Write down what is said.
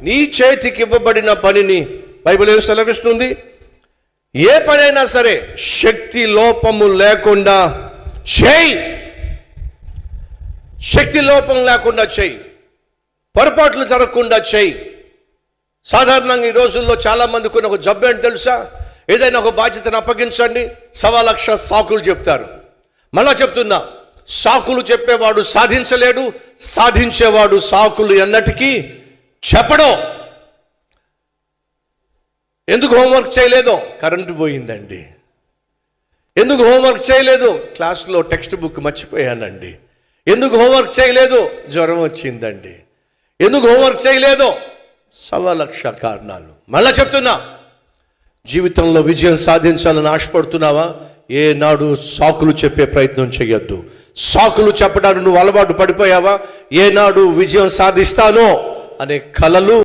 నీ చేతికి ఇవ్వబడిన పనిని బైబిల్ ఏం సెలవిస్తుంది? ఏ పనైనా సరే శక్తి లోపము లేకుండా చేయి. శక్తి లోపం లేకుండా చేయి, పొరపాట్లు జరగకుండా చేయి. సాధారణంగా ఈ రోజుల్లో చాలా మందికి ఒక జబ్బు ఏంటి తెలుసా? ఏదైనా ఒక బాధ్యతను అప్పగించండి, 1,00,000 సాకులు చెప్తారు. మళ్ళా చెప్తున్నా, సాకులు చెప్పేవాడు సాధించలేడు, సాధించేవాడు సాకులు ఎన్నటికీ చెప్పడం. ఎందుకు హోంవర్క్ చేయలేదో? కరెంటు పోయిందండి. ఎందుకు హోంవర్క్ చేయలేదు? క్లాస్లో టెక్స్ట్ బుక్ మర్చిపోయానండి. ఎందుకు హోంవర్క్ చేయలేదు? జ్వరం వచ్చిందండి. ఎందుకు హోంవర్క్ చేయలేదో? 1,00,000 కారణాలు. మళ్ళా చెప్తున్నా, జీవితంలో విజయం సాధించాలని ఆశపడుతున్నావా? ఏనాడు సాకులు చెప్పే ప్రయత్నం చేయొద్దు. సాకులు చెప్పడానికి నువ్వు అలవాటు పడిపోయావా? ఏనాడు విజయం సాధిస్తానో అనే కలలు